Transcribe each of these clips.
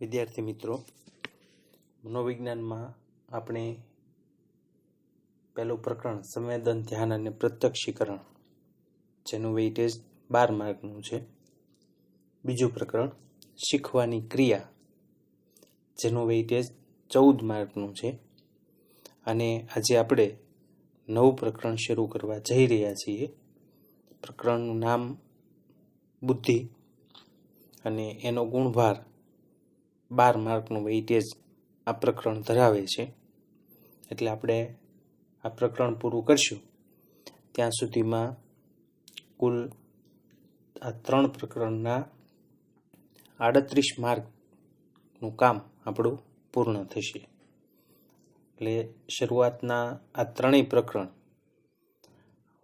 વિદ્યાર્થી મિત્રો, મનોવિજ્ઞાનમાં આપણે પહેલું પ્રકરણ સંવેદન, ધ્યાન અને પ્રત્યક્ષીકરણ, જેનું વેઇટેજ 12 માર્કનું છે. બીજું પ્રકરણ શીખવાની ક્રિયા, જેનું વેઇટેજ 14 માર્કનું છે. અને આજે આપણે નવું પ્રકરણ શરૂ કરવા જઈ રહ્યા છીએ. પ્રકરણનું નામ બુદ્ધિ અને એનો ગુણભાર 12 માર્કનું વેઇટેજ આ પ્રકરણ ધરાવે છે. એટલે આપણે આ પ્રકરણ પૂરું કરશું ત્યાં સુધીમાં કુલ આ 3 પ્રકરણના 38 માર્કનું કામ આપણું પૂર્ણ થશે. એટલે શરૂઆતના આ ત્રણેય પ્રકરણ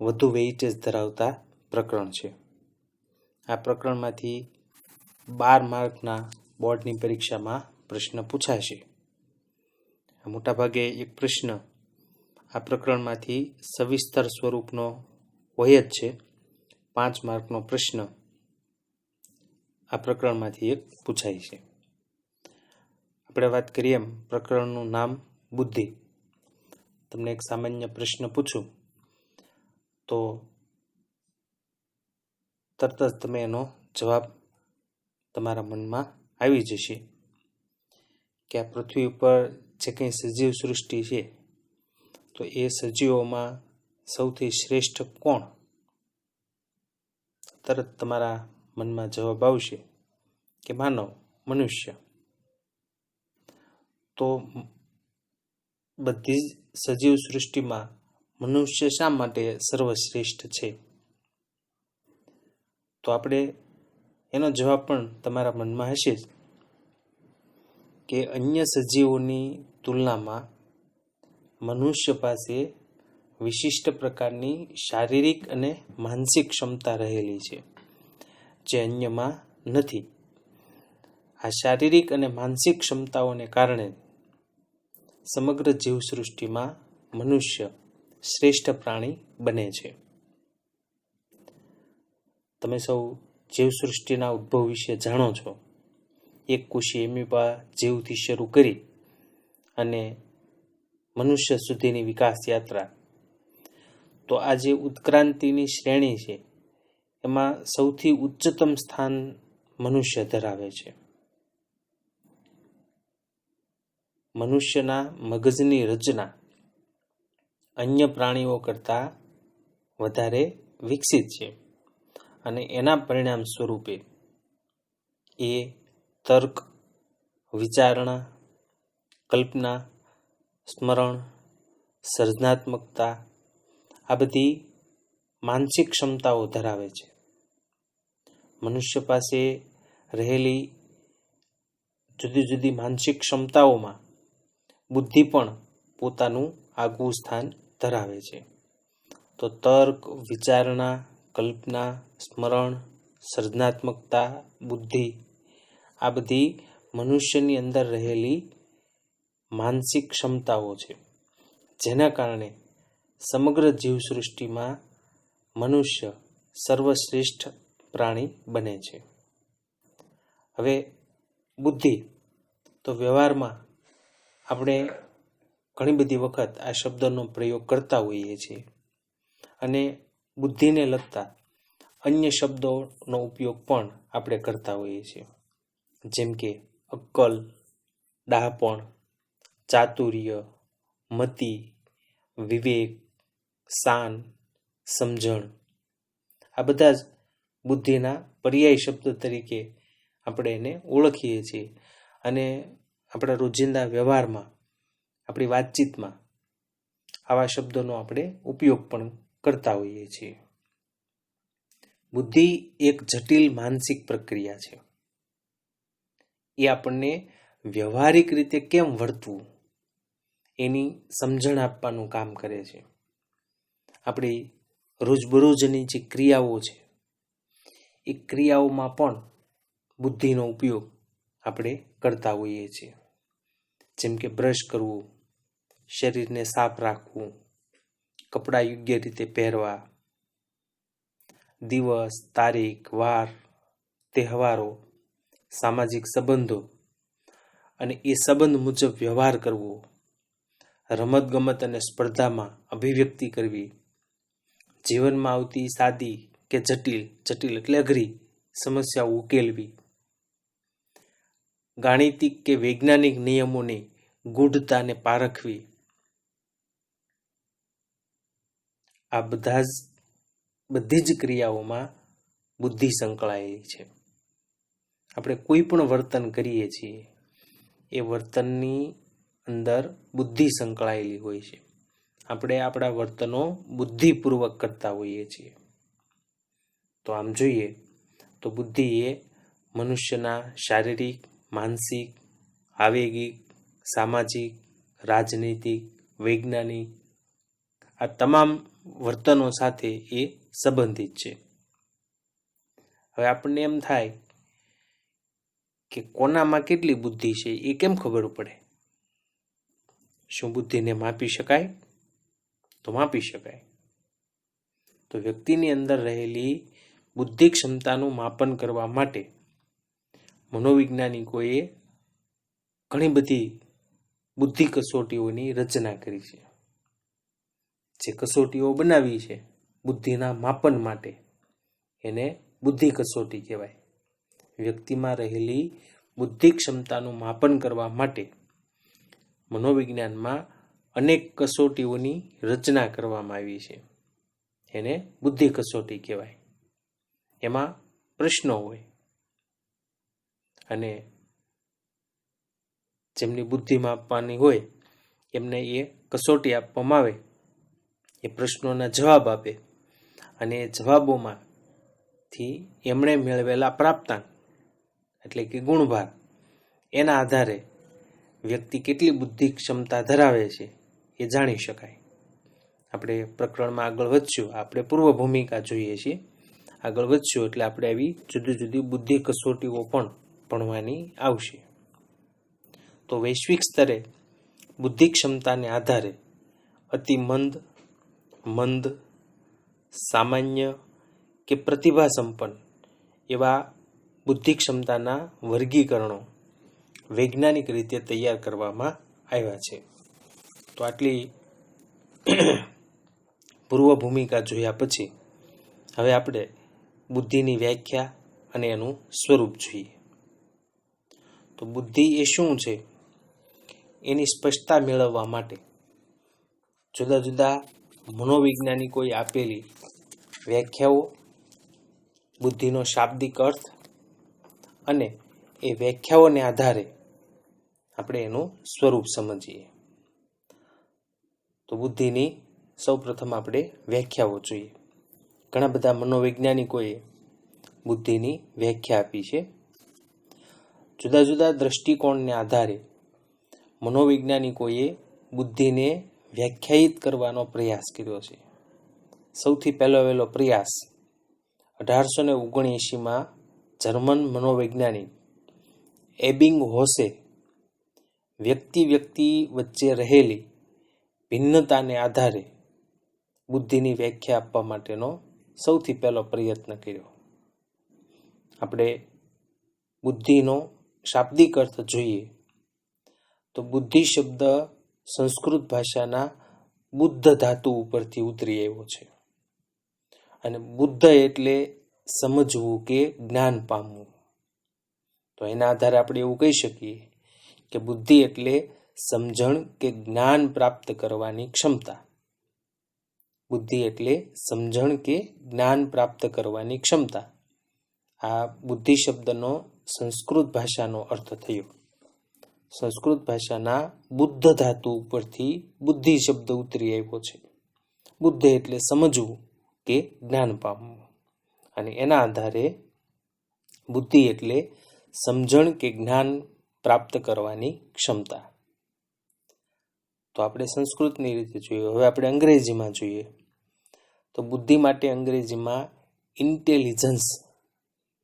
વધુ વેઇટેજ ધરાવતા પ્રકરણ છે. આ પ્રકરણમાંથી 12 માર્કના બોર્ડની પરીક્ષામાં પ્રશ્ન પૂછાશે. મોટાભાગે એક પ્રશ્ન આ પ્રકરણમાંથી સવિસ્તર સ્વરૂપનો હોય જ છે. 5 માર્કનો પ્રશ્ન આ પ્રકરણમાંથી એક પૂછાય છે. આપણે વાત કરીએ એમ પ્રકરણનું નામ બુદ્ધિ. તમને એક સામાન્ય પ્રશ્ન પૂછું તો તરત જ તમે એનો જવાબ તમારા મનમાં આવી જશે કે આ પૃથ્વી ઉપર જે કંઈ સજીવ સૃષ્ટિ છે તો એ સજીવોમાં સૌથી શ્રેષ્ઠ કોણ? તરત તમારા મનમાં જવાબ આવશે કે માનવ, મનુષ્ય. તો બધી જ સજીવ સૃષ્ટિમાં મનુષ્ય શા માટે સર્વશ્રેષ્ઠ છે? તો આપણે એનો જવાબ પણ તમારા મનમાં હશે જ કે અન્ય સજીવોની તુલનામાં મનુષ્ય પાસે વિશિષ્ટ પ્રકારની શારીરિક અને માનસિક ક્ષમતા રહેલી છે, જે અન્યમાં નથી. આ શારીરિક અને માનસિક ક્ષમતાઓને કારણે સમગ્ર જીવસૃષ્ટિમાં મનુષ્ય શ્રેષ્ઠ પ્રાણી બને છે. તમે સૌ જીવસૃષ્ટિના ઉદ્ભવ વિશે જાણો છો. એક કોષી એમીબા જીવથી શરૂ કરી અને મનુષ્ય સુધીની વિકાસ યાત્રા. તો આ જે ઉત્ક્રાંતિની શ્રેણી છે એમાં સૌથી ઉચ્ચતમ સ્થાન મનુષ્ય ધરાવે છે. મનુષ્યના મગજની રચના અન્ય પ્રાણીઓ કરતાં વધારે વિકસિત છે અને એના પરિણામ સ્વરૂપે એ તર્ક, વિચારણા, કલ્પના, સ્મરણ, સર્જનાત્મકતા આ બધી માનસિક ક્ષમતાઓ ધરાવે છે. મનુષ્ય પાસે રહેલી જુદી જુદી માનસિક ક્ષમતાઓમાં બુદ્ધિ પણ પોતાનું આગવું સ્થાન ધરાવે છે. તો તર્ક, વિચારણા, કલ્પના, સ્મરણ, સર્જનાત્મકતા, બુદ્ધિ આ બધી મનુષ્યની અંદર રહેલી માનસિક ક્ષમતાઓ છે, જેના કારણે સમગ્ર જીવસૃષ્ટિમાં મનુષ્ય સર્વશ્રેષ્ઠ પ્રાણી બને છે. હવે બુદ્ધિ, તો વ્યવહારમાં આપણે ઘણી બધી વખત આ શબ્દનો પ્રયોગ કરતા હોઈએ છીએ અને બુદ્ધિને લગતા અન્ય શબ્દોનો ઉપયોગ પણ આપણે કરતા હોઈએ છીએ, જેમ કે અક્કલ, ડહાપણ, ચાતુર્ય, મતિ, વિવેક, શાન, સમજણ આ બધા જ બુદ્ધિના પર્યાય શબ્દ તરીકે આપણે એને ઓળખીએ છીએ અને આપણા રોજિંદા વ્યવહારમાં, આપણી વાતચીતમાં આવા શબ્દોનો આપણે ઉપયોગ પણ કરતા હોઈએ છીએ. બુદ્ધિ એક જટિલ માનસિક પ્રક્રિયા છે. એ આપણને વ્યવહારિક રીતે કેમ વર્તવું એની સમજણ આપવાનું કામ કરે છે. આપણી રોજબરોજની જે ક્રિયાઓ છે એ ક્રિયાઓમાં પણ બુદ્ધિનો ઉપયોગ આપણે કરતા હોઈએ છીએ. જેમ કે બ્રશ કરવું, શરીરને સાફ રાખવું, કપડાં યોગ્ય રીતે પહેરવા, દિવસ, તારીખ, વાર, તહેવારો, સામાજિક સંબંધો અને એ સંબંધ મુજબ વ્યવહાર કરવો, રમતગમત અને સ્પર્ધામાં અભિવ્યક્તિ કરવી, જીવનમાં આવતી સાદી કે જટિલ એટલે અઘરી સમસ્યાઓ ઉકેલવી, ગાણિતિક કે વૈજ્ઞાનિક નિયમોની ગૂઢતાને પારખવી, આ બધી જ ક્રિયાઓમાં બુદ્ધિ સંકળાયેલી છે. આપણે કોઈ પણ વર્તન કરીએ છીએ એ વર્તનની અંદર બુદ્ધિ સંકળાયેલી હોય છે. આપણે આપણા વર્તનો બુદ્ધિપૂર્વક કરતા હોઈએ છીએ. તો આમ જોઈએ તો બુદ્ધિ એ મનુષ્યના શારીરિક, માનસિક, આવેગિક, સામાજિક, રાજનૈતિક, વૈજ્ઞાનિક આ તમામ વર્તનો સાથે એ સંબંધિત છે. હવે આપણને એમ થાય કે કોનામાં કેટલી બુદ્ધિ છે એ કેમ ખબર પડે? શું બુદ્ધિને માપી શકાય? તો માપી શકાય. તો વ્યક્તિની અંદર રહેલી બુદ્ધિ ક્ષમતાનું માપન કરવા માટે મનોવૈજ્ઞાનિકોએ ઘણી બધી બુદ્ધિ કસોટીઓની રચના કરી છે. જે કસોટીઓ બનાવી છે બુદ્ધિના માપન માટે એને બુદ્ધિ કસોટી કહેવાય. વ્યક્તિમાં રહેલી બુદ્ધિ ક્ષમતાનું માપન કરવા માટે મનોવિજ્ઞાનમાં અનેક કસોટીઓની રચના કરવામાં આવી છે. એને બુદ્ધિ કસોટી કહેવાય. એમાં પ્રશ્નો હોય અને જેમની બુદ્ધિ માપવાની હોય એમને એ કસોટી આપવામાં આવે, એ પ્રશ્નોના જવાબ આપે અને એ જવાબોમાંથી એમણે મેળવેલા પ્રાપ્તાંક એટલે કે ગુણભાર એના આધારે વ્યક્તિ કેટલી બુદ્ધિ ક્ષમતા ધરાવે છે એ જાણી શકાય. આપણે પ્રકરણમાં આગળ વધશું, આપણે પૂર્વ ભૂમિકા જોઈએ છીએ. આગળ વધશું એટલે આપણે આવી જુદી જુદી બુદ્ધિ કસોટીઓ પણ ભણવાની આવશે. તો વૈશ્વિક સ્તરે બુદ્ધિ ક્ષમતાને આધારે અતિ મંદ, સામાન્ય કે પ્રતિભા સંપન્ન એવા બુદ્ધિ ક્ષમતાના વર્ગીકરણો વૈજ્ઞાનિક રીતે તૈયાર કરવામાં આવ્યા છે. તો આટલી પૂર્વ ભૂમિકા જોયા પછી હવે આપણે બુદ્ધિની વ્યાખ્યા અને એનું સ્વરૂપ જોઈએ. તો બુદ્ધિ એ શું છે એની સ્પષ્ટતા મેળવવા માટે જુદા જુદા મનોવૈજ્ઞાનિકોએ આપેલી વ્યાખ્યાઓ, બુદ્ધિનો શાબ્દિક અર્થ અને એ વ્યાખ્યાઓને આધારે આપણે એનું સ્વરૂપ સમજીએ. તો બુદ્ધિની સૌપ્રથમ આપણે વ્યાખ્યાઓ જોઈએ. ઘણા બધા મનોવૈજ્ઞાનિકોએ બુદ્ધિની વ્યાખ્યા આપી છે. જુદા જુદા દ્રષ્ટિકોણને આધારે મનોવૈજ્ઞાનિકોએ બુદ્ધિને વ્યાખ્યાયિત કરવાનો પ્રયાસ કર્યો છે. સૌથી પહેલો પ્રયાસ 1879માં જર્મન મનોવૈજ્ઞાનિક એબિંગહોસે વ્યક્તિ વચ્ચે રહેલી ભિન્નતાને આધારે બુદ્ધિની વ્યાખ્યા આપવા માટેનો સૌથી પહેલો પ્રયત્ન કર્યો. આપણે બુદ્ધિનો શાબ્દિક અર્થ જોઈએ તો બુદ્ધિ શબ્દ સંસ્કૃત ભાષાના બુદ્ધ ધાતુ ઉપરથી ઉતરી આવ્યો છે અને બુદ્ધ એટલે સમજવું કે જ્ઞાન પામવું. તો એના આધારે આપણે એવું કહી શકીએ કે બુદ્ધિ એટલે સમજણ કે જ્ઞાન પ્રાપ્ત કરવાની ક્ષમતા. બુદ્ધિ એટલે સમજણ કે જ્ઞાન પ્રાપ્ત કરવાની ક્ષમતા. આ બુદ્ધિ શબ્દનો સંસ્કૃત ભાષાનો અર્થ થયો. સંસ્કૃત ભાષાના બુદ્ધ ધાતુ ઉપરથી બુદ્ધિ શબ્દ ઉતરી આવ્યો છે. બુદ્ધ એટલે સમજવું કે જ્ઞાન પામવું અને એના આધારે બુદ્ધિ એટલે સમજણ કે જ્ઞાન પ્રાપ્ત કરવાની ક્ષમતા. તો આપણે સંસ્કૃતની રીતે જોઈએ. હવે આપણે અંગ્રેજીમાં જોઈએ તો બુદ્ધિ માટે અંગ્રેજીમાં ઇન્ટેલિજન્સ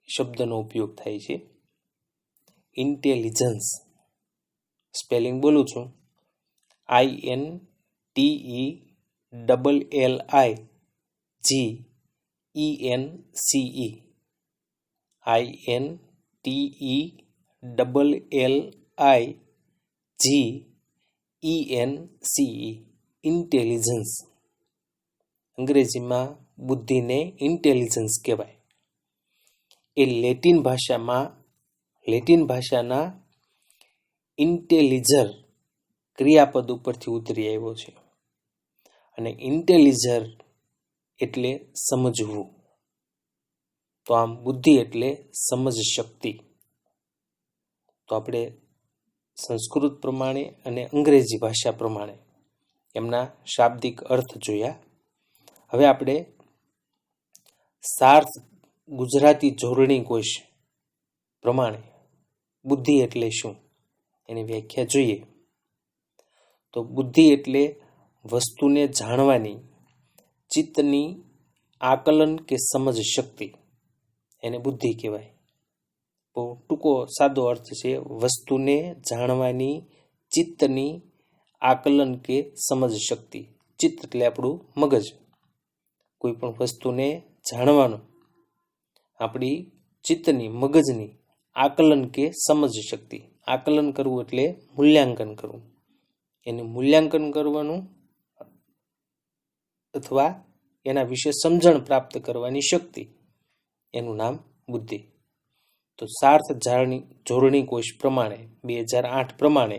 શબ્દનો ઉપયોગ થાય છે. ઇન્ટેલિજન્સ સ્પેલિંગ બોલું છું, INTELLIGENCE. ઇન્ટેલિજન્સ. અંગ્રેજીમાં બુદ્ધિને ઇન્ટેલિજન્સ કહેવાય. એ લેટિન ભાષાના ઇન્ટેલિજર ક્રિયાપદ ઉપરથી ઉતરી આવ્યો છે. અને ઇન્ટેલિજર એટલે સમજવું. તો આમ બુદ્ધિ એટલે સમજ શક્તિ. તો આપણે સંસ્કૃત પ્રમાણે અને અંગ્રેજી ભાષા પ્રમાણે એમના શાબ્દિક અર્થ જોયા. હવે આપણે સાર્થ ગુજરાતી જોડણી કોશ પ્રમાણે બુદ્ધિ એટલે શું એની વ્યાખ્યા જોઈએ. તો બુદ્ધિ એટલે વસ્તુને જાણવાની ચિત્તની આકલન કે સમજ શક્તિ, એને બુદ્ધિ કહેવાય. બહુ ટૂંકો સાદો અર્થ છે વસ્તુને જાણવાની ચિત્તની આકલન કે સમજ શક્તિ. ચિત્ત એટલે આપણું મગજ. કોઈ પણ વસ્તુને જાણવાનું આપણી ચિત્તની મગજની આકલન કે સમજ શક્તિ. આકલન કરવું એટલે મૂલ્યાંકન કરવું. એનું મૂલ્યાંકન કરવાનું અથવા એના વિશે સમજણ પ્રાપ્ત કરવાની શક્તિ, એનું નામ બુદ્ધિ. તો સાર્થ જોડણી કોશ પ્રમાણે 2008 પ્રમાણે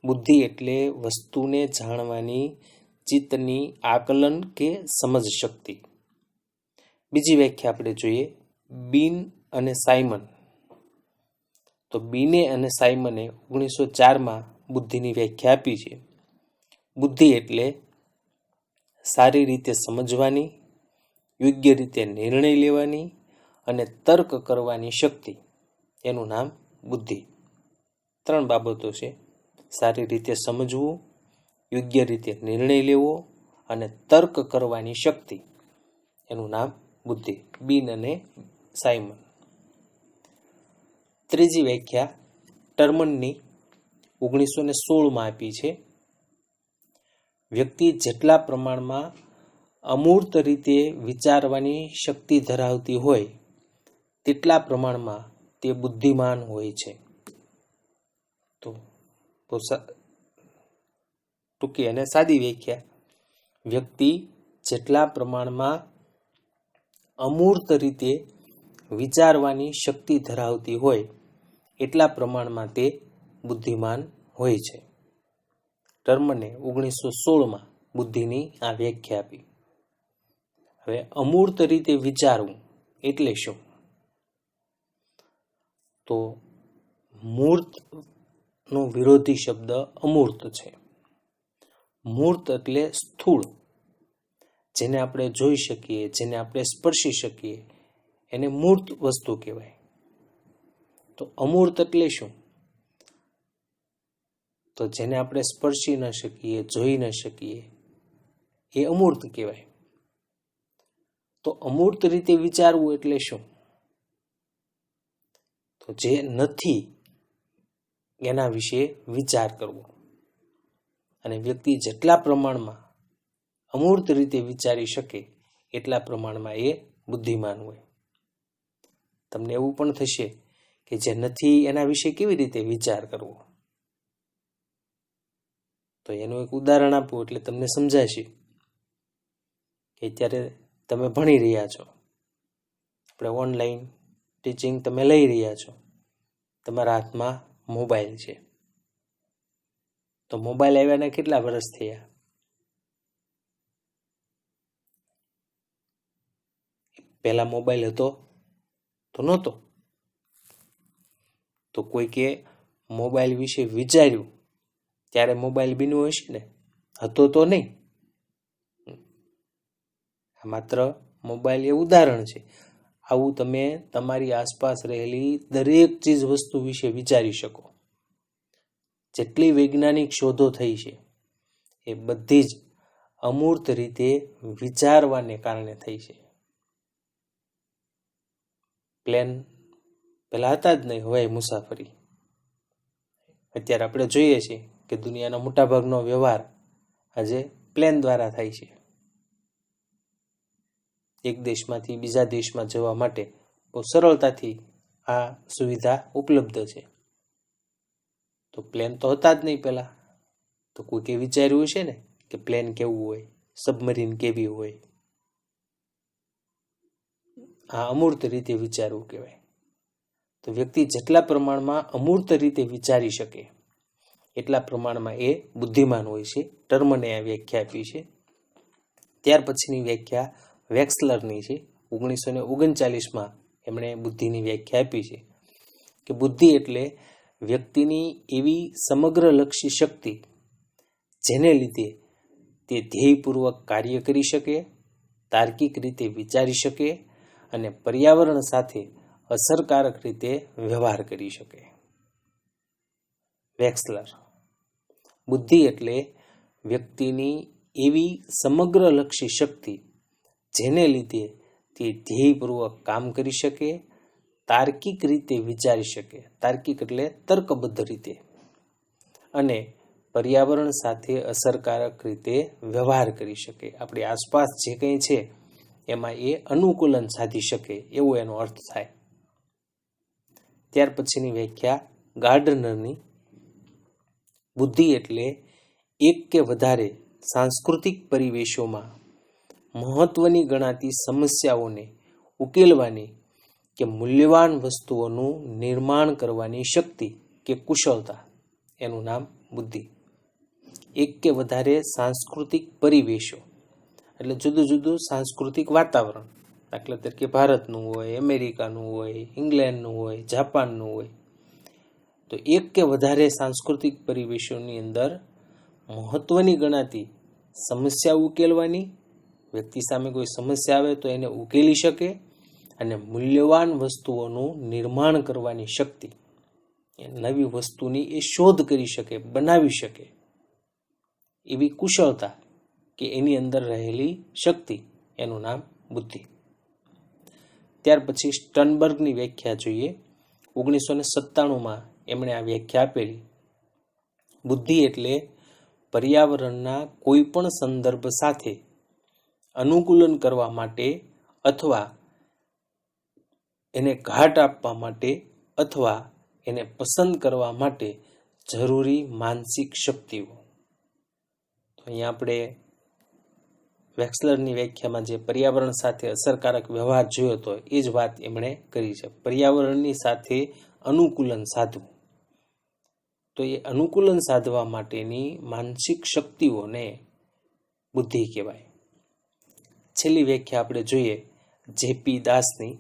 બુદ્ધિ એટલે વસ્તુને જાણવાની ચિત્તની આકલન કે સમજ શક્તિ. બીજી વ્યાખ્યા આપણે જોઈએ બીન અને સાયમન. તો બીને અને સાયમને 1904માં બુદ્ધિની વ્યાખ્યા આપી છે. બુદ્ધિ એટલે સારી રીતે સમજવાની, યોગ્ય રીતે નિર્ણય લેવાની અને તર્ક કરવાની શક્તિ, એનું નામ બુદ્ધિ. 3 બાબતો છે: સારી રીતે સમજવું, યોગ્ય રીતે નિર્ણય લેવો અને તર્ક કરવાની શક્તિ, એનું નામ બુદ્ધિ. બીન અને સાયમન. ત્રીજી વ્યાખ્યા ટર્મનની 1916માં આપી છે. વ્યક્તિ જેટલા પ્રમાણમાં અમૂર્ત રીતે વિચારવાની શક્તિ ધરાવતી હોય તેટલા પ્રમાણમાં તે બુદ્ધિમાન હોય છે. તો ટૂંકી અને સાદી વ્યાખ્યા: વ્યક્તિ જેટલા પ્રમાણમાં અમૂર્ત રીતે વિચારવાની શક્તિ ધરાવતી હોય એટલા પ્રમાણમાં તે બુદ્ધિમાન હોય છે. ટર્મને 1916માં બુદ્ધિની આ વ્યાખ્યા આપી. હવે અમૂર્ત રીતે વિચારવું એટલે શું? તો મૂર્તનો વિરોધી શબ્દ અમૂર્ત છે. મૂર્ત એટલે સ્થૂળ, જેને આપણે જોઈ શકીએ, જેને આપણે સ્પર્શી શકીએ, એને મૂર્ત વસ્તુ કહેવાય. તો અમૂર્ત એટલે શું? તો જેને આપણે સ્પર્શી ન શકીએ, જોઈ ન શકીએ, એ અમૂર્ત કહેવાય. તો અમૂર્ત રીતે વિચારવું એટલે શું? તો જે નથી એના વિશે વિચાર કરવો. અને વ્યક્તિ જેટલા પ્રમાણમાં અમૂર્ત રીતે વિચારી શકે એટલા પ્રમાણમાં એ બુદ્ધિમાન હોય. તમને એવું પણ થશે કે જે નથી એના વિશે કેવી રીતે વિચાર કરવો? તો એનું એક ઉદાહરણ આપું એટલે તમને સમજાશે કે અત્યારે તમે ભણી રહ્યા છો, આપણે ઓનલાઈન ટીચિંગ તમે લઈ રહ્યા છો, તમારા હાથમાં મોબાઈલ છે. તો મોબાઈલ આવ્યાને કેટલા વર્ષ થયા? પહેલા મોબાઈલ હતો તો નહોતો. તો કોઈકે મોબાઈલ વિશે વિચાર્યું ત્યારે મોબાઈલ બન્યો હશે ને, હતો તો નહીં. આ માત્ર મોબાઈલ એ ઉદાહરણ છે. આવું તમે તમારી આસપાસ રહેલી દરેક ચીજ વસ્તુ વિશે વિચારી શકો. જેટલી વૈજ્ઞાનિક શોધો થઈ છે એ બધી જ અમૂર્ત રીતે વિચારવાને કારણે થઈ છે. પ્લેન પહેલા હતા જ નહીં, હવાઈ મુસાફરી. અત્યારે આપણે જોઈએ છીએ કે દુનિયાનો મોટાભાગનો વ્યવહાર આજે પ્લેન દ્વારા થાય છે. એક દેશમાંથી બીજા દેશમાં જવા માટે બહુ સરળતાથી આ સુવિધા ઉપલબ્ધ છે. તો પ્લેન તો હતા જ નહીં પહેલા. તો કોઈકે વિચાર્યું હશે ને કે પ્લેન કેવું હોય, સબમરીન કેવી હોય. આ અમૂર્ત રીતે વિચારવું કહેવાય. તો વ્યક્તિ જેટલા પ્રમાણમાં અમૂર્ત રીતે વિચારી શકે એટલા પ્રમાણમાં એ બુદ્ધિમાન હોય છે. ટર્મને આ વ્યાખ્યા આપી છે. ત્યાર પછીની વ્યાખ્યા વેક્સલરની છે. 1939માં એમણે બુદ્ધિની વ્યાખ્યા આપી છે કે બુદ્ધિ એટલે વ્યક્તિની એવી સમગ્રલક્ષી શક્તિ જેને લીધે તે ધ્યેયપૂર્વક કાર્ય કરી શકે, તાર્કિક રીતે વિચારી શકે અને પર્યાવરણ સાથે અસરકારક રીતે વ્યવહાર કરી શકે. વેક્સલર. બુદ્ધિ એટલે વ્યક્તિની એવી સમગ્રલક્ષી શક્તિ જેને લીધે તે ધ્યેયપૂર્વક કામ કરી શકે, તાર્કિક રીતે વિચારી શકે, તાર્કિક એટલે તર્કબદ્ધ રીતે, અને પર્યાવરણ સાથે અસરકારક રીતે વ્યવહાર કરી શકે. આપણી આસપાસ જે કંઈ છે એમાં એ અનુકૂલન સાધી શકે એવો એનો અર્થ થાય. ત્યાર પછીની વ્યાખ્યા ગાર્ડનરની. બુદ્ધિ એટલે એક કે વધારે સાંસ્કૃતિક પરિવેશોમાં મહત્વની ગણાતી સમસ્યાઓને ઉકેલવાની કે મૂલ્યવાન વસ્તુઓનું નિર્માણ કરવાની શક્તિ કે કુશળતા, એનું નામ બુદ્ધિ. એક કે વધારે સાંસ્કૃતિક પરિવેશો એટલે જુદું જુદું સાંસ્કૃતિક વાતાવરણ. દાખલા તરીકે ભારતનું હોય, અમેરિકાનું હોય, ઇંગ્લેન્ડનું હોય, જાપાનનું હોય. તો એક કે વધારે સાંસ્કૃતિક પરિવેશોની અંદર મહત્વની ગણાતી સમસ્યા ઉકેલવાની, વ્યક્તિ સામે કોઈ સમસ્યા આવે તો એને ઉકેલી શકે અને મૂલ્યવાન વસ્તુઓનું નિર્માણ કરવાની શક્તિ, નવી વસ્તુની એ શોધ કરી શકે, બનાવી શકે એવી કુશળતા કે એની અંદર રહેલી શક્તિ, એનું નામ બુદ્ધિ. ત્યાર પછી સ્ટનબર્ગની વ્યાખ્યા જોઈએ. 1997માં એમણે આ વ્યાખ્યા આપેલી. બુદ્ધિ એટલે પર્યાવરણના કોઈ પણ સંદર્ભ સાથે અનુકૂલન કરવા માટે અથવા એને ઘાટ આપવા માટે અથવા એને પસંદ કરવા માટે જરૂરી માનસિક શક્તિઓ. તો અહીંયા આપણે વેક્સલરની વ્યાખ્યામાં જે પર્યાવરણ સાથે અસરકારક વ્યવહાર જોયો હતો એ જ વાત એમણે કરી છે. પર્યાવરણની સાથે અનુકૂલન સાધવું. તો એ અનુકૂલન સાધવા માટેની માનસિક શક્તિઓને બુદ્ધિ કહેવાય. છેલ્લી વ્યાખ્યા આપણે જોઈએ જેપી દાસની.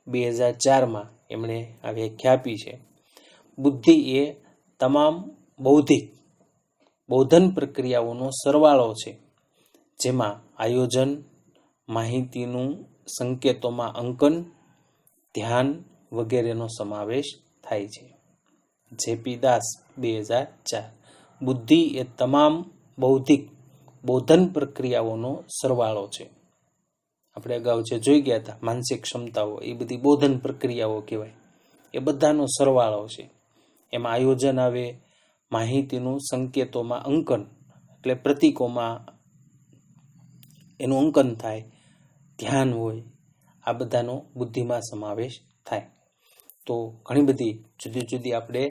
2004માં એમણે આ વ્યાખ્યા આપી છે. બુદ્ધિ એ તમામ બૌદ્ધન પ્રક્રિયાઓનો સરવાળો છે જેમાં આયોજન, માહિતીનું સંકેતોમાં અંકન, ધ્યાન વગેરેનો સમાવેશ થાય છે. જેપી દાસ 2004. બુદ્ધિ એ તમામ બૌદ્ધન પ્રક્રિયાઓનો સરવાળો છે. આપણે અગાઉ જે જોઈ ગયા હતા માનસિક ક્ષમતાઓ, એ બધી બૌદ્ધન પ્રક્રિયાઓ કહેવાય. એ બધાનો સરવાળો છે. એમાં આયોજન આવે, માહિતીનું સંકેતોમાં અંકન એટલે પ્રતીકોમાં એનું અંકન થાય, ધ્યાન હોય, આ બધાનો બુદ્ધિમાં સમાવેશ થાય. તો ઘણી બધી જુદી જુદી આપણે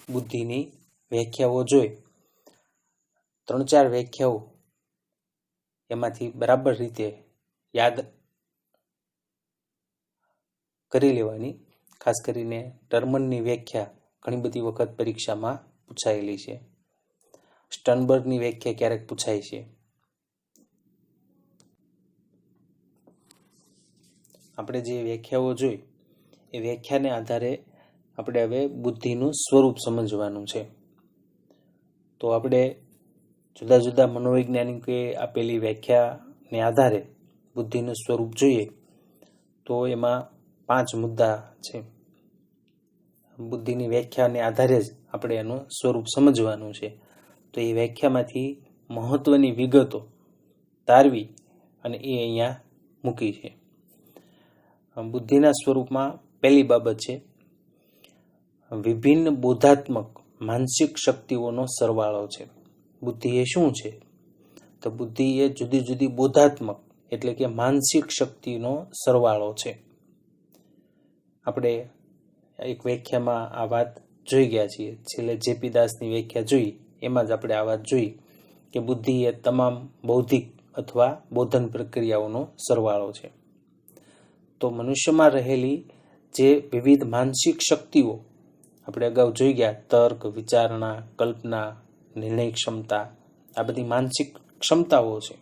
બુદ્ધિની વ્યાખ્યાઓ જોઈ. 3-4 વ્યાખ્યાઓ એમાંથી બરાબર રીતે યાદ કરી લેવાની. ખાસ કરીને ટર્મનની વ્યાખ્યા ઘણી બધી વખત પરીક્ષામાં પૂછાયેલી છે. સ્ટનબર્ગની વ્યાખ્યા ક્યારેક પૂછાય છે. આપણે જે વ્યાખ્યાઓ જોઈ એ વ્યાખ્યાને આધારે આપણે હવે બુદ્ધિનું સ્વરૂપ સમજવાનું છે. તો આપણે જુદા જુદા મનોવૈજ્ઞાનિકોએ આપેલી વ્યાખ્યાને આધારે બુદ્ધિનું સ્વરૂપ જોઈએ તો એમાં 5 મુદ્દા છે. બુદ્ધિની વ્યાખ્યાને આધારે જ આપણે એનું સ્વરૂપ સમજવાનું છે. તો એ વ્યાખ્યામાંથી મહત્વની વિગતો તારવી અને એ અહીંયા મૂકી છે. બુદ્ધિના સ્વરૂપમાં પહેલી બાબત છે વિભિન્ન બોધાત્મક માનસિક શક્તિઓનો સરવાળો છે. બુદ્ધિ એ શું છે? તો બુદ્ધિ એ જુદી જુદી બોધાત્મક એટલે કે માનસિક શક્તિનો સરવાળો છે. આપણે એક વ્યાખ્યામાં આ વાત જોઈ ગયા છીએ. છેલ્લે જેપી દાસની વ્યાખ્યા જોઈ એમાં જ આપણે આ વાત જોઈ કે બુદ્ધિ એ તમામ બૌદ્ધિક અથવા બોધન પ્રક્રિયાઓનો સરવાળો છે. તો મનુષ્યમાં રહેલી જે વિવિધ માનસિક શક્તિઓ આપણે અગાઉ જોઈ ગયા, તર્ક, વિચારણા, કલ્પના, નિર્ણય ક્ષમતા, આ બધી માનસિક ક્ષમતાઓ છે.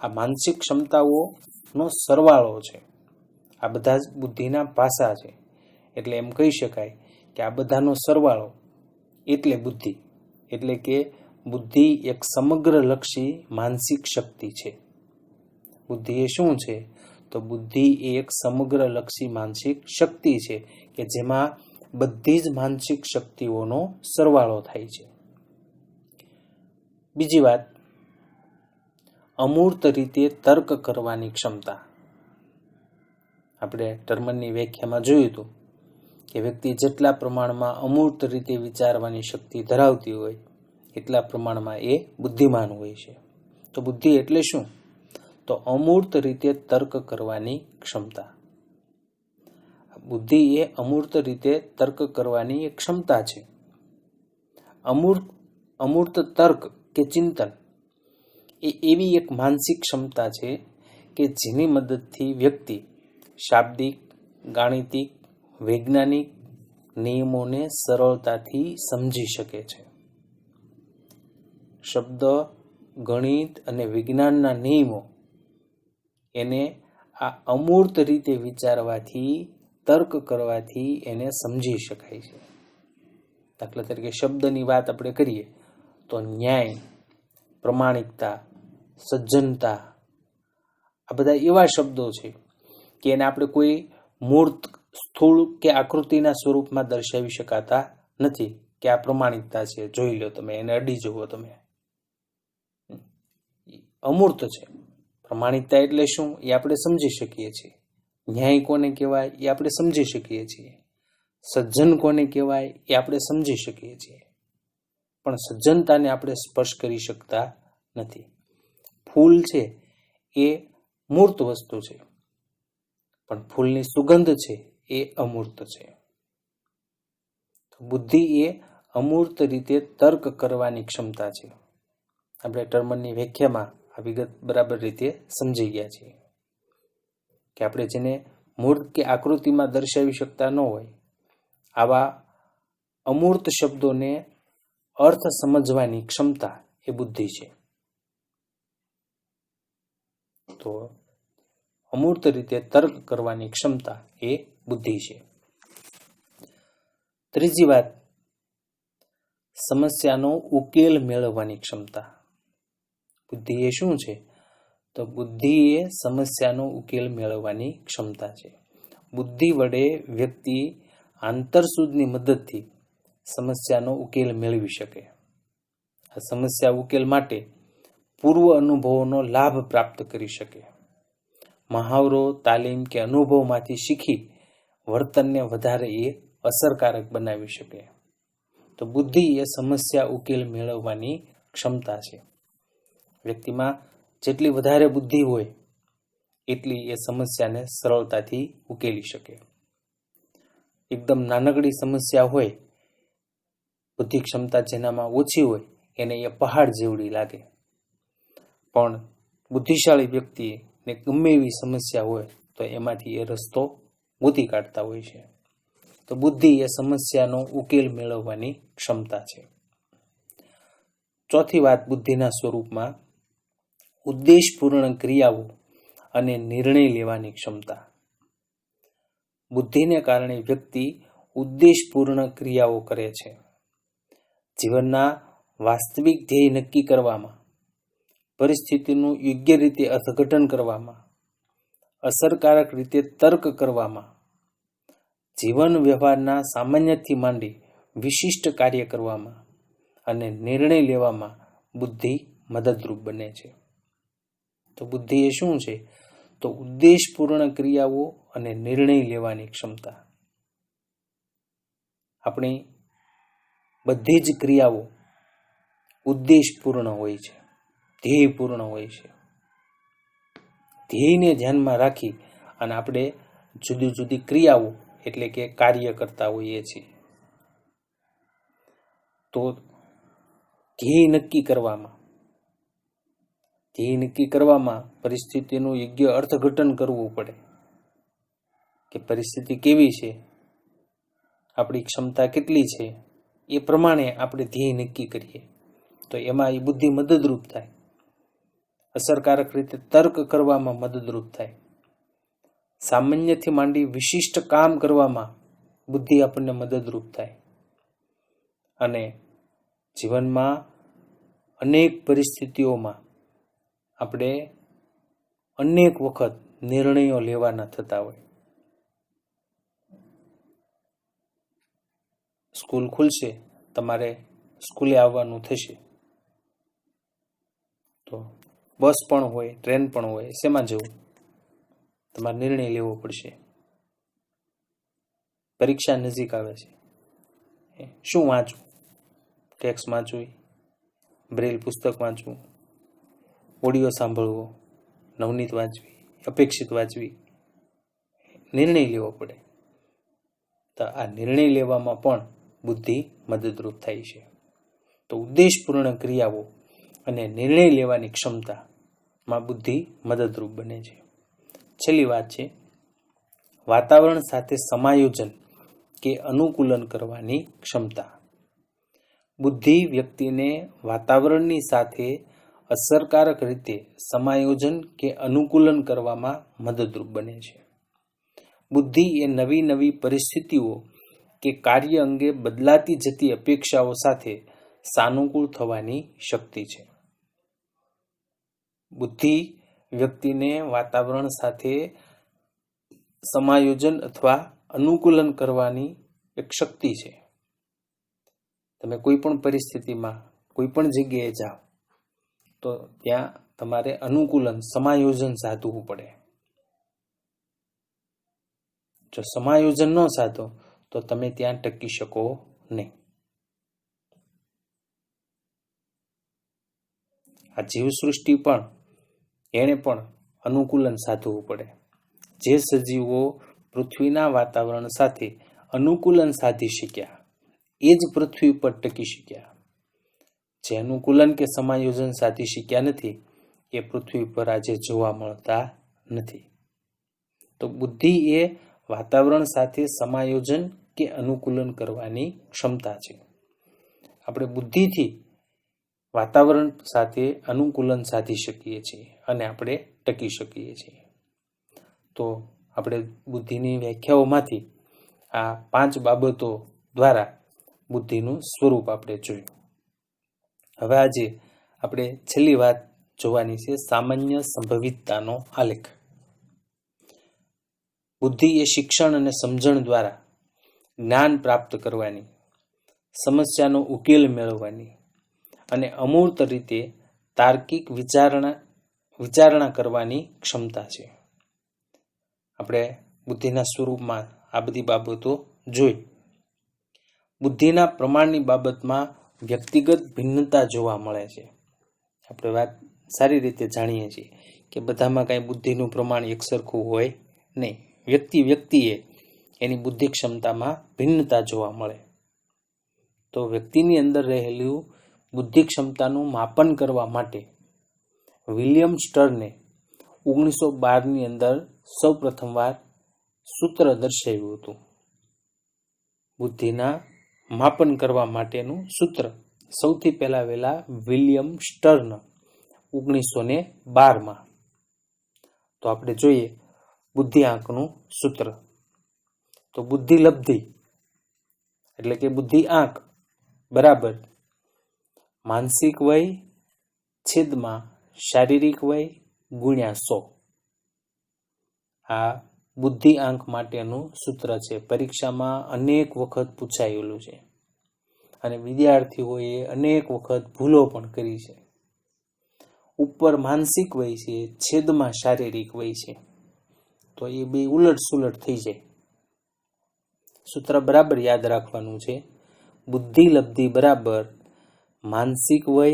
આ માનસિક ક્ષમતાઓનો સરવાળો છે. આ બધા જ બુદ્ધિના પાસા છે. એટલે એમ કહી શકાય કે આ બધાનો સરવાળો એટલે બુદ્ધિ. એટલે કે બુદ્ધિ એક સમગ્રલક્ષી માનસિક શક્તિ છે. બુદ્ધિ એ શું છે? તો બુદ્ધિ એ એક સમગ્રલક્ષી માનસિક શક્તિ છે કે જેમાં બધી જ માનસિક શક્તિઓનો સરવાળો થાય છે. બીજી વાત, અમૂર્ત રીતે તર્ક કરવાની ક્ષમતા. આપણે ટર્મનની વ્યાખ્યામાં જોયું હતું કે વ્યક્તિ જેટલા પ્રમાણમાં અમૂર્ત રીતે વિચારવાની શક્તિ ધરાવતી હોય એટલા પ્રમાણમાં એ બુદ્ધિમાન હોય છે. તો બુદ્ધિ એટલે શું? તો અમૂર્ત રીતે તર્ક કરવાની ક્ષમતા. બુદ્ધિ એ અમૂર્ત રીતે તર્ક કરવાની એક ક્ષમતા છે. અમૂર્ત તર્ક કે ચિંતન એ એવી એક માનસિક ક્ષમતા છે કે જેની મદદથી વ્યક્તિ શાબ્દિક, ગાણિતિક, વૈજ્ઞાનિક નિયમોને સરળતાથી સમજી શકે છે. શબ્દ, ગણિત અને વિજ્ઞાનના નિયમો એને આ અમૂર્ત રીતે વિચારવાથી, તર્ક કરવાથી એને સમજી શકાય છે. દાખલા તરીકે શબ્દની વાત આપણે કરીએ તો ન્યાય, પ્રમાણિકતા, સજ્જનતા, આ બધા એવા શબ્દો છે કે એને આપણે કોઈ મૂર્ત, સ્થૂળ કે આકૃતિના સ્વરૂપમાં દર્શાવી શકાતા નથી કે આ પ્રમાણિકતા છે, જોઈ લો તમે, એને અડી જુઓ તમે. અમૂર્ત છે. પ્રમાણિકતા એટલે શું એ આપણે સમજી શકીએ છીએ. ન્યાય કોને કહેવાય એ આપણે સમજી શકીએ છીએ. સજ્જન કોને કહેવાય એ આપણે સમજી શકીએ છીએ. પણ સજ્જનતાને આપણે સ્પર્શ કરી શકતા નથી. ફૂલ છે એ મૂર્ત વસ્તુ છે, પણ ફૂલની સુગંધ છે એ અમૂર્ત છે. બુદ્ધિ એ અમૂર્ત રીતે તર્ક કરવાની ક્ષમતા છે. આપણે ટર્મનની વ્યાખ્યામાં આ વિગત બરાબર રીતે સમજી ગયા છીએ કે આપણે જેને મૂર્ત કે આકૃતિમાં દર્શાવી શકતા ન હોય આવા અમૂર્ત શબ્દોને અર્થ સમજવાની ક્ષમતા એ બુદ્ધિ છે. તો અમૂર્ત રીતે તર્ક કરવાની ક્ષમતા એ બુદ્ધિ છે. ત્રીજી વાત, સમસ્યાનો ઉકેલ મેળવવાની ક્ષમતા. બુદ્ધિ એ શું છે? તો બુદ્ધિ એ સમસ્યાનો ઉકેલ મેળવવાની ક્ષમતા છે. બુદ્ધિ વડે વ્યક્તિ આંતરસૂઝની મદદથી સમસ્યાનો ઉકેલ મેળવી શકે. આ સમસ્યા ઉકેલ માટે પૂર્વ અનુભવોનો લાભ પ્રાપ્ત કરી શકે. મહાવરો, તાલીમ કે અનુભવમાંથી શીખી વર્તનને વધારે એ અસરકારક બનાવી શકે. તો બુદ્ધિ એ સમસ્યા ઉકેલ મેળવવાની ક્ષમતા છે. વ્યક્તિમાં જેટલી વધારે બુદ્ધિ હોય એટલી એ સમસ્યાને સરળતાથી ઉકેલી શકે. એકદમ નાનકડી સમસ્યા હોય, બુદ્ધિ ક્ષમતા જેનામાં ઓછી હોય એને એ પહાડ જેવડી લાગે. પણ બુદ્ધિશાળી વ્યક્તિને ગમે એવી સમસ્યા હોય તો એમાંથી એ રસ્તો ગોતી કાઢતા હોય છે. તો બુદ્ધિ એ સમસ્યાનો ઉકેલ મેળવવાની ક્ષમતા છે. ચોથી વાત બુદ્ધિના સ્વરૂપમાં ઉદ્દેશપૂર્ણ ક્રિયાઓ અને નિર્ણય લેવાની ક્ષમતા. બુદ્ધિને કારણે વ્યક્તિ ઉદ્દેશપૂર્ણ ક્રિયાઓ કરે છે. જીવનના વાસ્તવિક ધ્યેય નક્કી કરવામાં, પરિસ્થિતિનું યોગ્ય રીતે અર્થઘટન કરવામાં, અસરકારક રીતે તર્ક કરવામાં, જીવન વ્યવહારના સામાન્યથી માંડી વિશિષ્ટ કાર્ય કરવામાં અને નિર્ણય લેવામાં બુદ્ધિ મદદરૂપ બને છે. તો બુદ્ધિ એ શું છે? તો ઉદ્દેશપૂર્ણ ક્રિયાઓ અને નિર્ણય લેવાની ક્ષમતા. આપણી બધી જ ક્રિયાઓ ઉદ્દેશપૂર્ણ હોય છે, ધ્યેયપૂર્ણ હોય છે. ધ્યેયને ધ્યાનમાં રાખી અને આપણે જુદી જુદી ક્રિયાઓ એટલે કે કાર્ય કરતા હોઈએ છીએ. તો ધ્યેય નક્કી કરવામાં પરિસ્થિતિનું યોગ્ય અર્થઘટન કરવું પડે કે પરિસ્થિતિ કેવી છે, આપણી ક્ષમતા કેટલી છે, એ પ્રમાણે આપણે ધ્યેય નક્કી કરીએ તો એમાં એ બુદ્ધિ મદદરૂપ થાય. અસરકારક રીતે તર્ક કરવામાં મદદરૂપ થાય. સામાન્યથી માંડી વિશિષ્ટ કામ કરવામાં બુદ્ધિ આપણને મદદરૂપ થાય. અને જીવનમાં અનેક પરિસ્થિતિઓમાં આપણે અનેક વખત નિર્ણયો લેવાના થતા હોય. સ્કૂલ ખુલશે, તમારે સ્કૂલે આવવાનું થશે, તો બસ પણ હોય, ટ્રેન પણ હોય, શેમાં જવું તમારે નિર્ણય લેવો પડશે. પરીક્ષા નજીક આવે છે, શું વાંચવું? ટેક્સ્ટ વાંચવું, બ્રેલ પુસ્તક વાંચવું, ઓડિયો સાંભળવો, નવનીત વાંચવી, અપેક્ષિત વાંચવી, નિર્ણય લેવો પડે. તો આ નિર્ણય લેવામાં પણ બુદ્ધિ મદદરૂપ થાય છે. તો ઉદ્દેશપૂર્ણ ક્રિયાઓ અને નિર્ણય લેવાની ક્ષમતામાં બુદ્ધિ મદદરૂપ બને છે. છેલ્લી વાત છે વાતાવરણ સાથે સમાયોજન કે અનુકૂલન કરવાની ક્ષમતા. બુદ્ધિ વ્યક્તિને વાતાવરણની સાથે અસરકારક રીતે સમાયોજન કે અનુકૂલન કરવામાં મદદરૂપ બને છે. બુદ્ધિ એ નવી પરિસ્થિતિઓ કે કાર્ય અંગે બદલાતી જતી અપેક્ષાઓ સાથે સાનુકૂળ થવાની શક્તિ છે. બુદ્ધિ વ્યક્તિને વાતાવરણ સાથે સમાયોજન અથવા અનુકૂલન કરવાની એક શક્તિ છે. તમે કોઈ પણ પરિસ્થિતિમાં કોઈ પણ જગ્યાએ જાઓ તો ત્યાં તમારે અનુકૂલન, સમાયોજન સાધવું પડે. જો સમાયોજન ન સાધો તો તમે ત્યાં ટકી શકો નહીં. આ જીવસૃષ્ટિ પણ એણે પણ અનુકૂલન સાધવું પડે. જે સજીવો પૃથ્વીના વાતાવરણ સાથે અનુકૂલન સાધી શક્યા એ જ પૃથ્વી પર ટકી શક્યા. જે અનુકૂલન કે સમાયોજન સાધી શક્યા નથી એ પૃથ્વી પર આજે જોવા મળતા નથી. તો બુદ્ધિ એ વાતાવરણ સાથે સમાયોજન કે અનુકૂલન કરવાની ક્ષમતા છે. આપણે બુદ્ધિથી વાતાવરણ સાથે અનુકૂલન સાધી શકીએ છીએ અને આપણે ટકી શકીએ છીએ. તો આપણે બુદ્ધિની વ્યાખ્યાઓમાંથી આ 5 બાબતો દ્વારા બુદ્ધિનું સ્વરૂપ આપણે જોયું. હવે આજે આપણે છેલ્લી વાત જોવાની છે સામાન્ય સંભવિતતાનો આલેખ. બુદ્ધિ એ શિક્ષણ અને સમજણ દ્વારા જ્ઞાન પ્રાપ્ત કરવાની, સમસ્યાનો ઉકેલ મેળવવાની અને અમૂર્ત રીતે તાર્કિક વિચારણા કરવાની ક્ષમતા છે. આપણે બુદ્ધિના સ્વરૂપમાં આ બધી બાબતો જોઈ. બુદ્ધિના પ્રમાણની બાબતમાં વ્યક્તિગત ભિન્નતા જોવા મળે છે. આપણે વાત સારી રીતે જાણીએ છીએ કે બધામાં કાંઈ બુદ્ધિનું પ્રમાણ એકસરખું હોય નહીં. વ્યક્તિએ એની બુદ્ધિ ક્ષમતામાં ભિન્નતા જોવા મળે. તો વ્યક્તિની અંદર રહેલું બુદ્ધિ ક્ષમતાનું માપન કરવા માટે વિલિયમ સ્ટર્ને 1912ની અંદર સૌ પ્રથમવાર સૂત્ર દર્શાવ્યું હતું. બુદ્ધિના માપન કરવા માટેનું સૂત્ર સૌથી પહેલા વિલિયમ સ્ટર્ન 1912માં. તો આપણે જોઈએ બુદ્ધિ આંકનું સૂત્ર. તો બુદ્ધિ લબ્ધિ એટલે કે બુદ્ધિ આંક બરાબર માનસિક વય છેદમાં શારીરિક વય ગુણ્યા 100. આ બુદ્ધિ આંક માટેનું સૂત્ર છે. પરીક્ષામાં અનેક વખત પૂછાયેલું છે અને વિદ્યાર્થીઓએ અનેક વખત ભૂલો પણ કરી છે. ઉપર માનસિક વય છે, છેદમાં શારીરિક વય છે, તો એ બે ઉલટ સુલટ થઈ જાય. સૂત્ર બરાબર યાદ રાખવાનું છે. બુદ્ધિ લબ્ધિ બરાબર માનસિક વય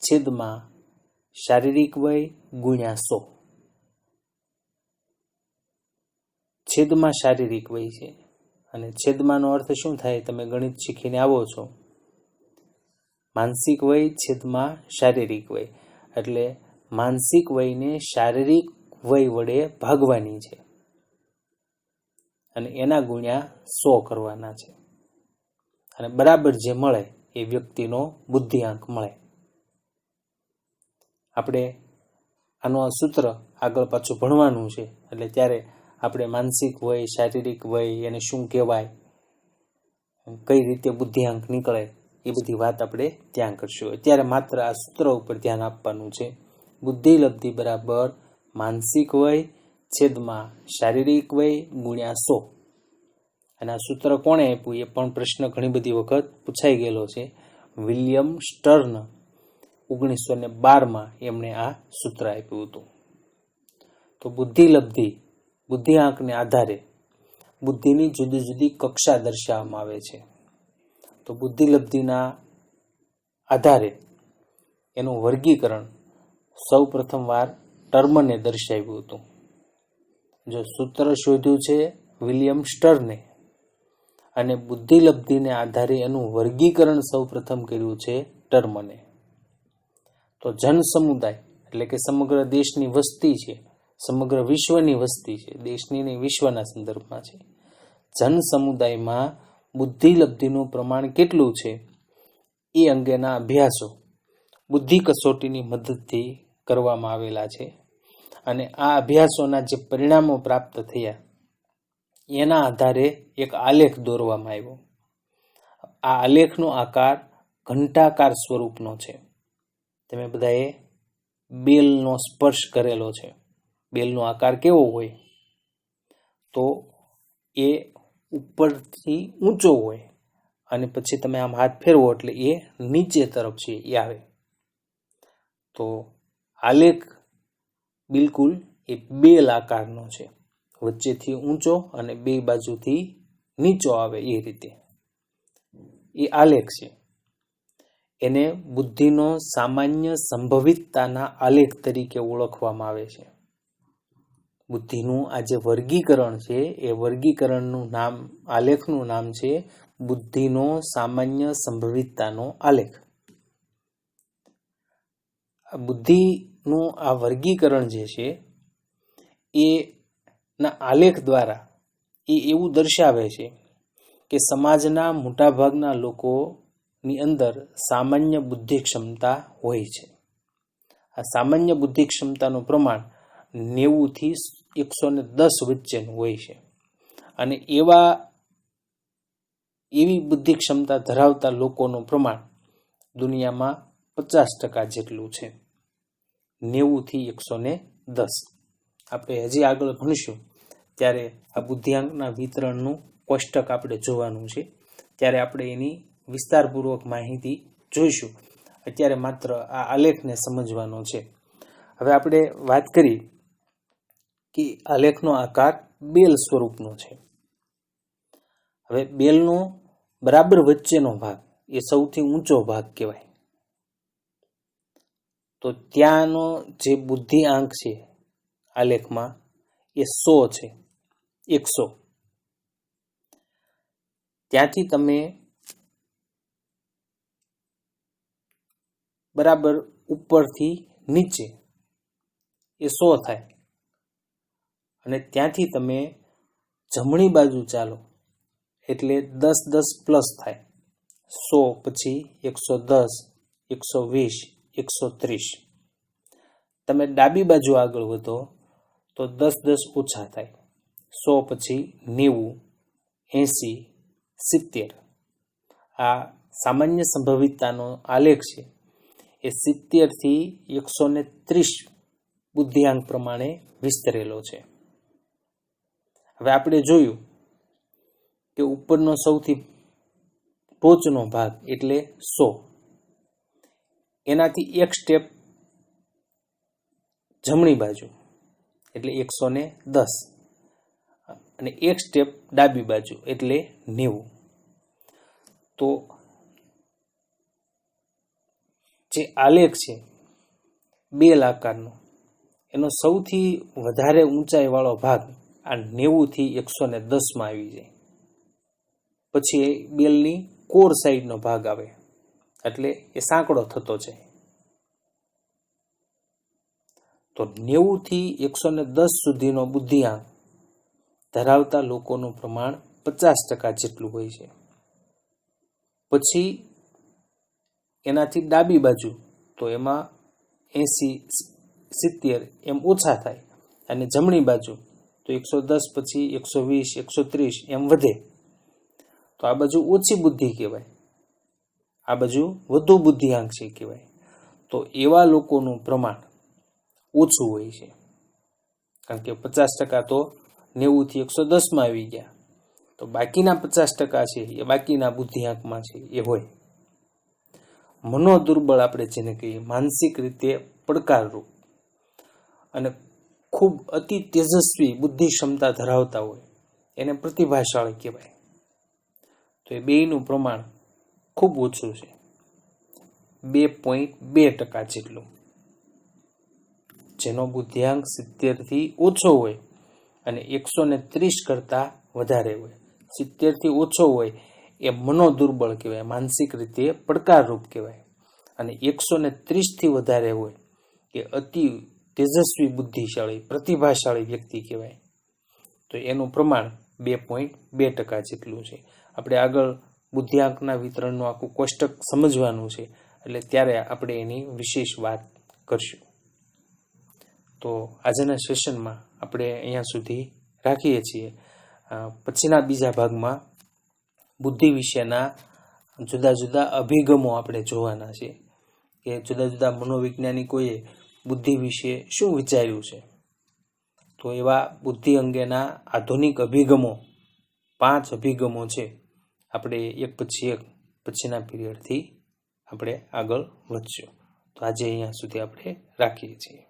છેદમાં શારીરિક વય ગુણ્યા 100. છેદમાં શારીરિક વય છે અને છેદમાંનો અર્થ શું થાય? તમે ગણિત શીખીને આવો છો માનસિક વય છેદમાં શારીરિક વય, એટલે માનસિક વયને શારીરિક વય વડે ભાગવાની છે અને એના ગુણ્યા 100 કરવાના છે અને બરાબર જે મળે એ વ્યક્તિનો બુદ્ધિઆંક મળે. આપણે આનો સૂત્ર આગળ પાછું ભણવાનું છે, એટલે ત્યારે આપણે માનસિક વય, શારીરિક વય એને શું કહેવાય, કઈ રીતે બુદ્ધિઆંક નીકળે, એ બધી વાત આપણે ત્યાં કરશું. અત્યારે માત્ર આ સૂત્ર ઉપર ધ્યાન આપવાનું છે. બુદ્ધિલબ્ધિ બરાબર માનસિક વય છેદમાં શારીરિક વય ગુણ્યા 100. અને આ સૂત્ર કોણે આપ્યું એ પણ પ્રશ્ન ઘણી બધી વખત પૂછાઈ ગયેલો છે. વિલિયમ સ્ટર્ન 1912માં એમણે આ સૂત્ર આપ્યું હતું. તો બુદ્ધિલબ્ધિ, બુદ્ધિઆંકને આધારે બુદ્ધિની જુદી જુદી કક્ષા દર્શાવવામાં આવે છે. તો બુદ્ધિલબ્ધિના આધારે એનું વર્ગીકરણ સૌ પ્રથમ વાર ટર્મને દર્શાવ્યું હતું. જો સૂત્ર શોધ્યું છે વિલિયમ સ્ટર્ને અને બુદ્ધિલબ્ધિને આધારે એનું વર્ગીકરણ સૌ પ્રથમ કર્યું છે ટર્મને. તો જન સમુદાય એટલે કે સમગ્ર દેશની વસ્તી છે, સમગ્ર વિશ્વની વસ્તી છે, દેશની ને વિશ્વના સંદર્ભમાં છે. જન સમુદાયમાં બુદ્ધિલબ્ધિનું પ્રમાણ કેટલું છે એ અંગેના અભ્યાસો બુદ્ધિ કસોટીની મદદથી કરવામાં આવેલા છે અને આ અભ્યાસોના જે પરિણામો પ્રાપ્ત થયા એના આધારે એક આલેખ દોરવામાં આવ્યો. આ આલેખનો આકાર ઘંટાકાર સ્વરૂપનો છે. તમે બધાએ બેલનો સ્પર્શ કરેલો છે. બેલનો આકાર કેવો હોય? તો એ ઉપરથી ઊંચો હોય અને પછી તમે આમ હાથ ફેરવો એટલે એ નીચે તરફ છે એ આવે. તો આલેખ બિલકુલ એ બેલ આકારનો છે, વચ્ચેથી ઊંચો અને બે બાજુથી નીચો આવે એ રીતે એ આલેખ છે. એને બુદ્ધિનો સામાન્ય સંભવિતતાના આલેખ તરીકે ઓળખવામાં આવે છે. બુદ્ધિનું આ જે વર્ગીકરણ છે એ વર્ગીકરણનું નામ, આલેખનું નામ છે બુદ્ધિનો સામાન્ય સંભવિતતાનો આલેખ. બુદ્ધિનું આ વર્ગીકરણ જે છે એ ના આલેખ દ્વારા એ એવું દર્શાવે છે કે સમાજના મોટાભાગના લોકોની અંદર સામાન્ય બુદ્ધિ ક્ષમતા હોય છે. આ સામાન્ય બુદ્ધિ ક્ષમતાનું પ્રમાણ 90 થી 110 વચ્ચેનું હોય છે અને એવી બુદ્ધિ ક્ષમતા ધરાવતા લોકોનું પ્રમાણ દુનિયામાં 50% જેટલું છે, 90 થી 110. આપણે હજી આગળ ભણીશું ત્યારે આ બુદ્ધિઆંકના વિતરણનું કોષ્ટક આપણે જોવાનું છે, ત્યારે આપણે એની વિસ્તારપૂર્વક માહિતી જોઈશું. અત્યારે માત્ર આ આલેખને સમજવાનો છે. હવે આપણે વાત કરી કે આલેખનો આકાર બેલ સ્વરૂપનો છે. હવે બેલનો બરાબર વચ્ચેનો ભાગ એ સૌથી ઊંચો ભાગ કહેવાય. તો ત્યાંનો જે બુદ્ધિઆંક છે આલેખમાં એ 100 છે, 100. ત્યાંથી તમે બરાબર ઉપરથી નીચે એ 100 થાય અને ત્યાંથી તમે જમણી બાજુ ચાલો એટલે 10 પ્લસ થાય, 100 પછી 110, 120, 130. તમે ડાબી બાજુ આગળ વધો તો 10 ઓછા થાય, 100 પછી 90, 80, 70. આ સામાન્ય સંભવિતતાનો આલેખ છે એ 70 થી 130 બુદ્ધિઆંક પ્રમાણે વિસ્તરેલો છે. હવે આપણે જોયું કે ઉપરનો સૌથી ટોચનો ભાગ એટલે 100, એનાથી એક સ્ટેપ જમણી બાજુ એટલે 110 અને એક સ્ટેપ ડાબી બાજુ એટલે 90. તો જે આલેખ છે બેલ આકારનો એનો સૌથી વધારે ઊંચાઈ વાળો ભાગ આ 90 થી 110 માં આવી જાય. પછી બેલની કોર સાઈડનો ભાગ આવે એટલે એ સાંકડો થતો જાય. તો 90 થી 110 સુધીનો બુદ્ધિઆંક ધરાવતા લોકોનું પ્રમાણ 50% જેટલું હોય છે. પછી એનાથી ડાબી બાજુ તો એમાં 80-70 એમ ઓછા થાય, અને જમણી બાજુ તો 110 પછી 120 130 એમ વધે. તો આ બાજુ ઓછી બુદ્ધિ કહેવાય, આ બાજુ વધુ બુદ્ધિઆંક છે કહેવાય. તો એવા લોકોનું પ્રમાણ ઓછું હોય છે, કારણ કે 50% તો 90 થી 110માં આવી ગયા, તો બાકીના 50% છે એ બાકીના બુદ્ધિઆંકમાં છે એ હોય. મનોદુર્બળ આપણે જેને કહીએ, માનસિક રીતે પડકારરૂપ અને ખૂબ અતિ તેજસ્વી બુદ્ધિ ક્ષમતા ધરાવતા હોય એને પ્રતિભાશાળી કહેવાય. તો એ બેયનું પ્રમાણ ખૂબ ઓછું છે, 2.2% જેટલું. જેનો બુદ્ધિઆંક 70 થી ઓછો હોય અને 130 કરતાં વધારે હોય. 70 થી ઓછો હોય એ મનોદુર્બળ કહેવાય, માનસિક રીતે પડકારરૂપ કહેવાય. અને 130 થી વધારે હોય એ અતિ તેજસ્વી બુદ્ધિશાળી પ્રતિભાશાળી વ્યક્તિ કહેવાય. તો એનું પ્રમાણ 2.2% જેટલું છે. આપણે આગળ બુદ્ધિઆંકના વિતરણનું આખું કોષ્ટક સમજવાનું છે, એટલે ત્યારે આપણે એની વિશેષ વાત કરશું. તો આજના સેશનમાં આપણે અહીંયા સુધી રાખીએ છીએ. પછીના બીજા ભાગમાં બુદ્ધિ વિશેના જુદા જુદા અભિગમો આપણે જોવાના છે, કે જુદા જુદા મનોવૈજ્ઞાનિકોએ બુદ્ધિ વિશે શું વિચાર્યું છે. તો એવા બુદ્ધિ અંગેના આધુનિક અભિગમો 5 અભિગમો છે, આપણે એક પછી એક પછીના પીરિયડથી આપણે આગળ વધશું. તો આજે અહીંયા સુધી આપણે રાખીએ છીએ.